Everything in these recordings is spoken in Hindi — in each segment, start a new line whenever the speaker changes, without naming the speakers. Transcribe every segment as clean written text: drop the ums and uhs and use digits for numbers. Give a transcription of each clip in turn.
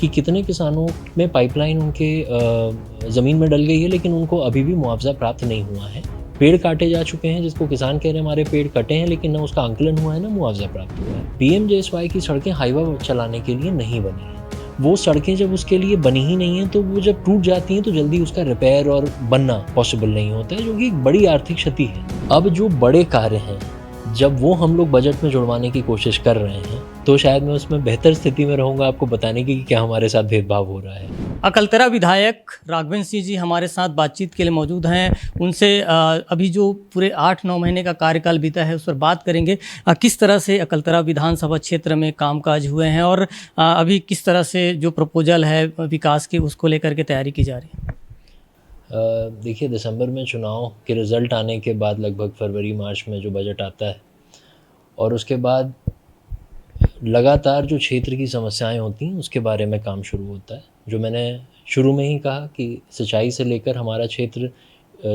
कि कितने किसानों में पाइपलाइन उनके ज़मीन में डल गई है लेकिन उनको अभी भी मुआवज़ा प्राप्त नहीं हुआ है। पेड़ काटे जा चुके हैं जिसको किसान कह रहे हैं हमारे पेड़ कटे हैं लेकिन ना उसका आंकलन हुआ है ना मुआवज़ा प्राप्त हुआ है। पीएमजेएसवाई की सड़कें हाईवा चलाने के लिए नहीं बनी हैं। वो सड़कें जब उसके लिए बनी ही नहीं हैं तो वो जब टूट जाती हैं तो जल्दी उसका रिपेयर और बनना पॉसिबल नहीं होता है, जो कि एक बड़ी आर्थिक क्षति है। अब जो बड़े कार्य हैं, जब वो हम लोग बजट में जुड़वाने की कोशिश कर रहे हैं तो शायद मैं उसमें बेहतर स्थिति में रहूँगा आपको बताने की कि क्या हमारे साथ भेदभाव हो रहा है।
अकलतरा विधायक राघवेंद्र सिंह जी हमारे साथ बातचीत के लिए मौजूद हैं। उनसे अभी जो पूरे 8-9 महीने का कार्यकाल बीता है उस पर बात करेंगे। किस तरह से अकलतरा विधानसभा क्षेत्र में कामकाज हुए हैं और अभी किस तरह से जो प्रपोजल है विकास की उसको लेकर के तैयारी की जा रही है।
देखिए, दिसंबर में चुनाव के रिज़ल्ट आने के बाद लगभग फरवरी मार्च में जो बजट आता है और उसके बाद लगातार जो क्षेत्र की समस्याएं होती हैं उसके बारे में काम शुरू होता है। जो मैंने शुरू में ही कहा कि सिंचाई से लेकर हमारा क्षेत्र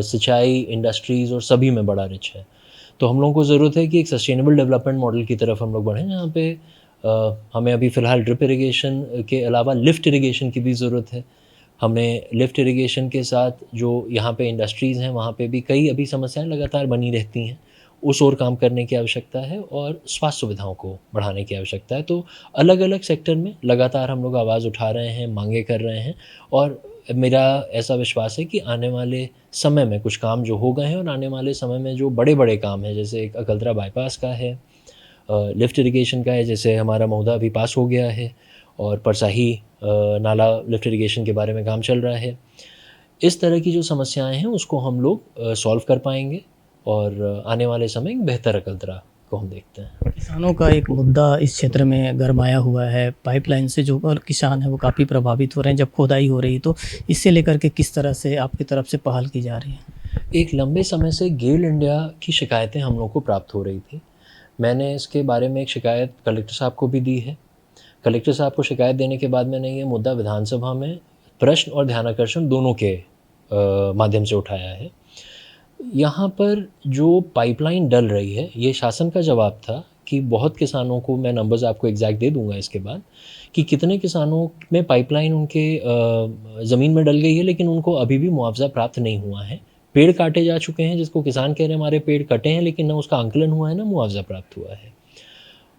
सिंचाई, इंडस्ट्रीज़ और सभी में बड़ा रिच है। तो हम लोगों को ज़रूरत है कि एक सस्टेनेबल डेवलपमेंट मॉडल की तरफ हम लोग बढ़ें, जहाँ पे हमें अभी फ़िलहाल ड्रिप इरिगेशन के अलावा लिफ्ट इरिगेशन की भी ज़रूरत है। हमें लिफ्ट इरिगेशन के साथ जो यहाँ पे इंडस्ट्रीज़ हैं वहाँ पे भी कई अभी समस्याएं लगातार बनी रहती हैं, उस ओर काम करने की आवश्यकता है और स्वास्थ्य सुविधाओं को बढ़ाने की आवश्यकता है। तो अलग अलग सेक्टर में लगातार हम लोग आवाज़ उठा रहे हैं, मांगे कर रहे हैं और मेरा ऐसा विश्वास है कि आने वाले समय में कुछ काम जो हो गए हैं और आने वाले समय में जो बड़े बड़े काम हैं, जैसे एक अकलतरा बाईपास का है, लिफ्ट इरिगेशन का है, जैसे हमारा महुदा अभी पास हो गया है और परसाही नाला लिफ्ट इरिगेशन के बारे में काम चल रहा है। इस तरह की जो समस्याएं हैं उसको हम लोग सॉल्व कर पाएंगे और आने वाले समय एक बेहतर अकलतरा को हम देखते हैं।
किसानों का एक मुद्दा इस क्षेत्र में गरमाया हुआ है। पाइपलाइन से जो किसान है वो काफ़ी प्रभावित हो रहे हैं जब खोदाई हो रही है, तो इससे लेकर के किस तरह से आपकी तरफ से पहल की जा रही है।
एक लंबे समय से गेल इंडिया की शिकायतें हम लोग को प्राप्त हो रही थी। मैंने इसके बारे में एक शिकायत कलेक्टर साहब को भी दी है। कलेक्टर साहब को शिकायत देने के बाद मैंने ये मुद्दा विधानसभा में प्रश्न और ध्यानाकर्षण दोनों के माध्यम से उठाया है। यहाँ पर जो पाइपलाइन डल रही है, ये शासन का जवाब था कि बहुत किसानों को, मैं नंबर्स आपको एग्जैक्ट दे दूंगा इसके बाद, कि कितने किसानों में पाइपलाइन उनके ज़मीन में डल गई है लेकिन उनको अभी भी मुआवज़ा प्राप्त नहीं हुआ है। पेड़ काटे जा चुके हैं जिसको किसान कह रहे हैं हमारे पेड़ कटे हैं लेकिन ना उसका आंकलन हुआ है ना मुआवज़ा प्राप्त हुआ है।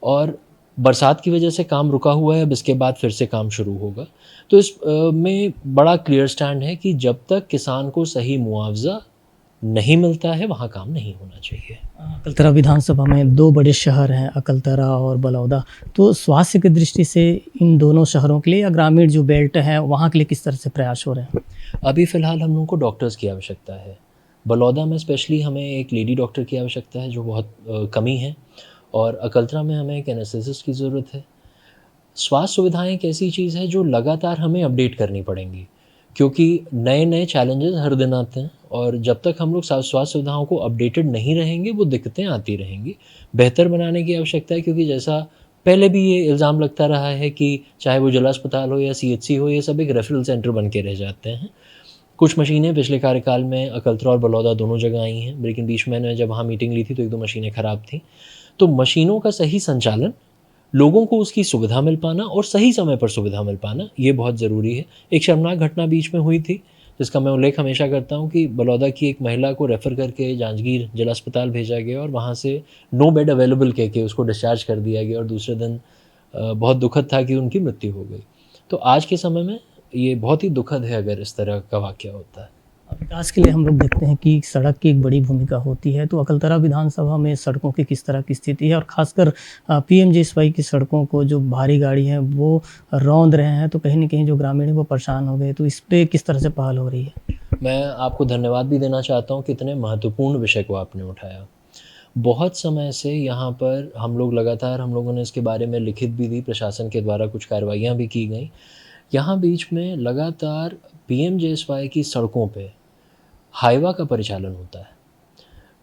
और बरसात की वजह से काम रुका हुआ है, अब इसके बाद फिर से काम शुरू होगा। तो इस में बड़ा क्लियर स्टैंड है कि जब तक किसान को सही मुआवज़ा नहीं मिलता है वहाँ काम नहीं होना चाहिए।
अकलतरा विधानसभा में 2 बड़े शहर हैं, अकलतरा और बलौदा। तो स्वास्थ्य की दृष्टि से इन दोनों शहरों के लिए या ग्रामीण जो बेल्ट है वहाँ के लिए किस तरह से प्रयास हो रहे हैं।
अभी फ़िलहाल हम लोगों को डॉक्टर्स की आवश्यकता है। बलौदा में स्पेशली हमें एक लेडी डॉक्टर की आवश्यकता है जो बहुत कमी है, और अकलतरा में हमें एक एनेस्थेसिस्ट की ज़रूरत है। स्वास्थ्य सुविधाएं एक ऐसी चीज़ है जो लगातार हमें अपडेट करनी पड़ेंगी, क्योंकि नए नए चैलेंजेस हर दिन आते हैं और जब तक हम लोग स्वास्थ्य सुविधाओं को अपडेटेड नहीं रहेंगे वो दिक्कतें आती रहेंगी। बेहतर बनाने की आवश्यकता है, क्योंकि जैसा पहले भी ये इल्ज़ाम लगता रहा है कि चाहे वो जिला अस्पताल हो या सीएचसी हो, ये सब एक रेफरल सेंटर बन के रह जाते हैं। कुछ मशीनें पिछले कार्यकाल में अकलतरा और बलौदा दोनों जगह आई हैं, लेकिन बीच में मैंने जब वहाँ मीटिंग ली थी तो 1-2 मशीनें ख़राब थीं। तो मशीनों का सही संचालन, लोगों को उसकी सुविधा मिल पाना और सही समय पर सुविधा मिल पाना, ये बहुत ज़रूरी है। एक शर्मनाक घटना बीच में हुई थी जिसका मैं उल्लेख हमेशा करता हूँ कि बलौदा की एक महिला को रेफ़र करके जांजगीर जिला अस्पताल भेजा गया और वहाँ से नो बेड अवेलेबल कह के उसको डिस्चार्ज कर दिया गया और दूसरे दिन बहुत दुखद था कि उनकी मृत्यु हो गई। तो आज के समय में ये बहुत ही दुखद है अगर इस तरह का वाक़या होता है।
विकास के लिए हम लोग देखते हैं कि सड़क की एक बड़ी भूमिका होती है। तो अकलतरा विधानसभा में सड़कों की किस तरह की स्थिति है और ख़ासकर पीएमजेएसवाई की सड़कों को जो भारी गाड़ी हैं वो रौंद रहे हैं, तो कहीं न कहीं जो ग्रामीण हैं वो परेशान हो गए, तो इस पे किस तरह से पहल हो रही है।
मैं आपको धन्यवाद भी देना चाहता हूँ कि इतने महत्वपूर्ण विषय को आपने उठाया। बहुत समय से यहाँ पर हम लोगों ने इसके बारे में लिखित भी दी, प्रशासन के द्वारा कुछ कार्रवाइयाँ भी की गई। यहाँ बीच में लगातार पीएमजेएसवाई की सड़कों पे हाईवा का परिचालन होता है।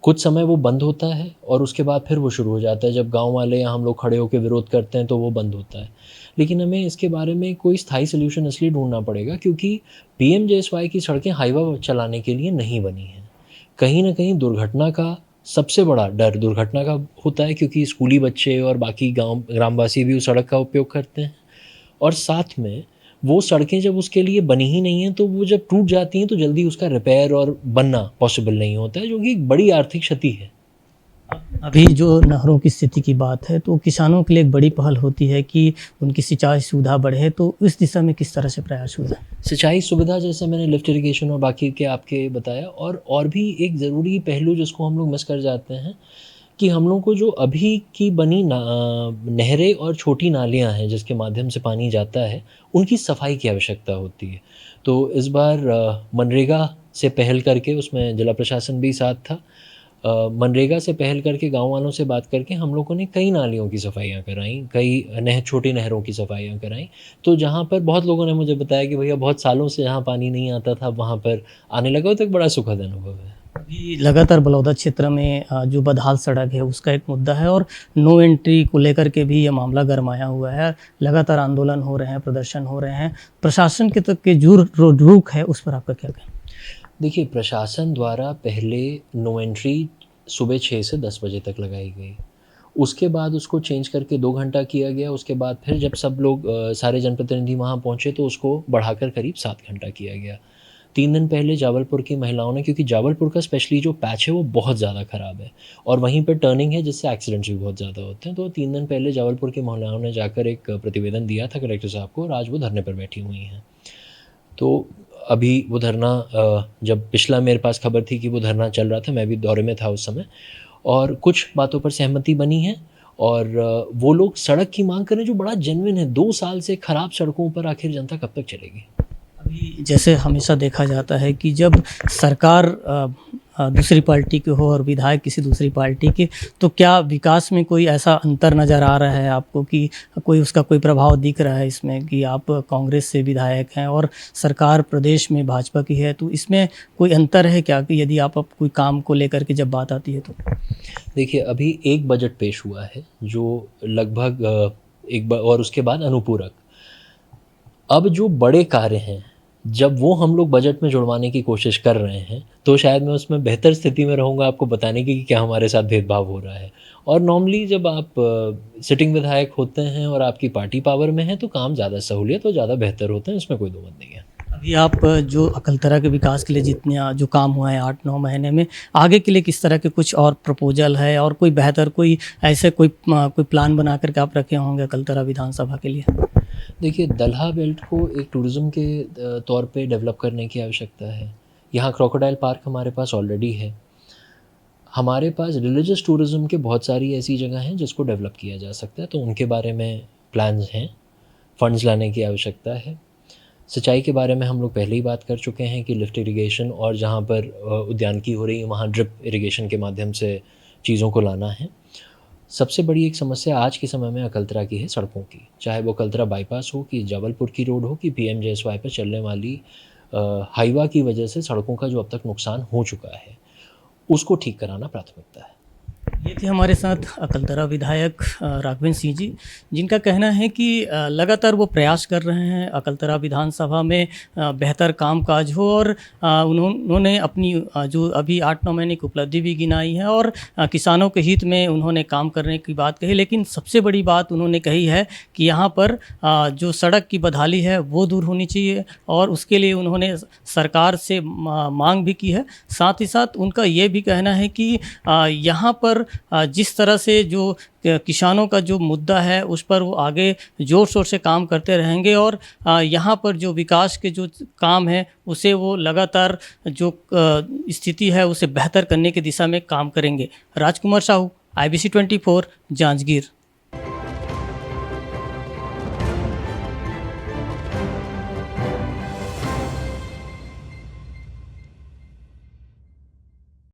कुछ समय वो बंद होता है और उसके बाद फिर वो शुरू हो जाता है। जब गांव वाले या हम लोग खड़े होकर विरोध करते हैं तो वो बंद होता है। लेकिन हमें इसके बारे में कोई स्थायी सल्यूशन इसलिए ढूंढना पड़ेगा क्योंकि पीएमजेएसवाई की सड़कें हाईवा चलाने के लिए नहीं बनी हैं। कहीं ना कहीं दुर्घटना का सबसे बड़ा डर दुर्घटना का होता है, क्योंकि स्कूली बच्चे और बाकी ग्रामवासी भी उस सड़क का उपयोग करते हैं। और साथ में वो सड़कें जब उसके लिए बनी ही नहीं हैं तो वो जब टूट जाती हैं तो जल्दी उसका रिपेयर और बनना पॉसिबल नहीं होता है, जो कि एक बड़ी आर्थिक क्षति है।
अभी जो नहरों की स्थिति की बात है तो किसानों के लिए एक बड़ी पहल होती है कि उनकी सिंचाई सुविधा बढ़े, तो इस दिशा में किस तरह से प्रयास हुआ है?
सिंचाई सुविधा जैसे मैंने लिफ्ट इरिगेशन और बाकी के आपके बताया, और भी एक ज़रूरी पहलू जिसको हम लोग मिस कर जाते हैं कि हम लोग को जो अभी की बनी नहरें और छोटी नालियाँ हैं जिसके माध्यम से पानी जाता है, उनकी सफाई की आवश्यकता होती है। तो इस बार मनरेगा से पहल करके, उसमें जिला प्रशासन भी साथ था, मनरेगा से पहल करके गाँव वालों से बात करके हम लोगों ने कई नालियों की सफाइयाँ कराईं, कई छोटी नहरों की सफाइयाँ कराईं। तो जहाँ पर बहुत लोगों ने मुझे बताया कि भैया बहुत सालों से जहाँ पानी नहीं आता था वहाँ पर आने लगा, तो एक बड़ा सुखद अनुभव है।
अभी लगातार बलौदा क्षेत्र में जो बदहाल सड़क है उसका एक मुद्दा है, और नो एंट्री को लेकर के भी ये मामला गरमाया हुआ है। लगातार आंदोलन हो रहे हैं, प्रदर्शन हो रहे हैं। प्रशासन के तक के जो रुख है उस पर आपका क्या कहना?
देखिए, प्रशासन द्वारा पहले नो एंट्री सुबह 6 से 10 बजे तक लगाई गई। उसके बाद उसको चेंज करके 2 घंटा किया गया। उसके बाद फिर जब सब लोग सारे जनप्रतिनिधि वहाँ पहुँचे तो उसको बढ़ाकर करीब 7 घंटा किया गया। 3 दिन पहले जाबलपुर की महिलाओं ने, क्योंकि जाबलपुर का स्पेशली जो पैच है वो बहुत ज़्यादा ख़राब है और वहीं पे टर्निंग है जिससे एक्सीडेंट्स भी बहुत ज़्यादा होते हैं, तो 3 दिन पहले जाबलपुर की महिलाओं ने जाकर एक प्रतिवेदन दिया था कलेक्टर साहब को, और आज वो धरने पर बैठी हुई हैं। तो अभी वो धरना, जब पिछला मेरे पास खबर थी कि वो धरना चल रहा था, मैं भी दौरे में था उस समय, और कुछ बातों पर सहमति बनी है और वो लोग सड़क की मांग कर रहे हैं जो बड़ा जेन्युइन है। 2 साल से ख़राब सड़कों पर आखिर जनता कब तक चलेगी?
अभी जैसे हमेशा देखा जाता है कि जब सरकार दूसरी पार्टी की हो और विधायक किसी दूसरी पार्टी के, तो क्या विकास में कोई ऐसा अंतर नज़र आ रहा है आपको कि कोई उसका कोई प्रभाव दिख रहा है इसमें कि आप कांग्रेस से विधायक हैं और सरकार प्रदेश में भाजपा की है, तो इसमें कोई अंतर है क्या कि यदि आप कोई काम को लेकर के जब बात आती है तो?
देखिए, अभी एक बजट पेश हुआ है जो लगभग और उसके बाद अनुपूरक। अब जो बड़े कार्य हैं, जब वो हम लोग बजट में जुड़वाने की कोशिश कर रहे हैं तो शायद मैं उसमें बेहतर स्थिति में रहूँगा आपको बताने की कि क्या हमारे साथ भेदभाव हो रहा है। और नॉर्मली जब आप सिटिंग विधायक होते हैं और आपकी पार्टी पावर में है तो काम ज़्यादा सहूलियत और ज़्यादा बेहतर होते हैं, इसमें कोई दो मत नहीं है।
अभी आप जो अकलतरा के विकास के लिए जितने जो काम हुआ है 8-9 महीने में, आगे के लिए किस तरह के कुछ और प्रपोजल है और कोई बेहतर कोई ऐसे कोई प्लान बना कर के आप रखे होंगे अकलतरा विधानसभा के लिए?
देखिए, दलहा बेल्ट को एक टूरिज़्म के तौर पे डेवलप करने की आवश्यकता है। यहाँ क्रोकोडाइल पार्क हमारे पास ऑलरेडी है। हमारे पास रिलीजियस टूरिज़्म के बहुत सारी ऐसी जगह हैं जिसको डेवलप किया जा सकता है, तो उनके बारे में प्लान्स हैं। फंड्स लाने की आवश्यकता है। सिंचाई के बारे में हम लोग पहले ही बात कर चुके हैं कि लिफ्ट इरिगेशन और जहाँ पर उद्यानिकी हो रही है वहाँ ड्रिप इरिगेशन के माध्यम से चीज़ों को लाना है। सबसे बड़ी एक समस्या आज के समय में अकलतरा की है सड़कों की, चाहे वो अकलतरा बाईपास हो कि जाबलपुर की रोड हो कि PMJSY पर चलने वाली हाईवा की वजह से सड़कों का जो अब तक नुकसान हो चुका है उसको ठीक कराना प्राथमिकता है।
ये थे हमारे साथ अकलतरा विधायक राघवेंद्र सिंह जी, जिनका कहना है कि लगातार वो प्रयास कर रहे हैं अकलतरा विधानसभा में बेहतर कामकाज हो, और उन्होंने अपनी जो अभी 8-9 महीने की उपलब्धि भी गिनाई है और किसानों के हित में उन्होंने काम करने की बात कही। लेकिन सबसे बड़ी बात उन्होंने कही है कि यहाँ पर जो सड़क की बदहाली है वो दूर होनी चाहिए, और उसके लिए उन्होंने सरकार से मांग भी की है। साथ ही साथ उनका ये भी कहना है कि यहाँ पर जिस तरह से जो किसानों का जो मुद्दा है उस पर वो आगे ज़ोर शोर से काम करते रहेंगे, और यहाँ पर जो विकास के जो काम है उसे वो लगातार जो स्थिति है उसे बेहतर करने की दिशा में काम करेंगे। राजकुमार साहू, IBC 24, जांजगीर।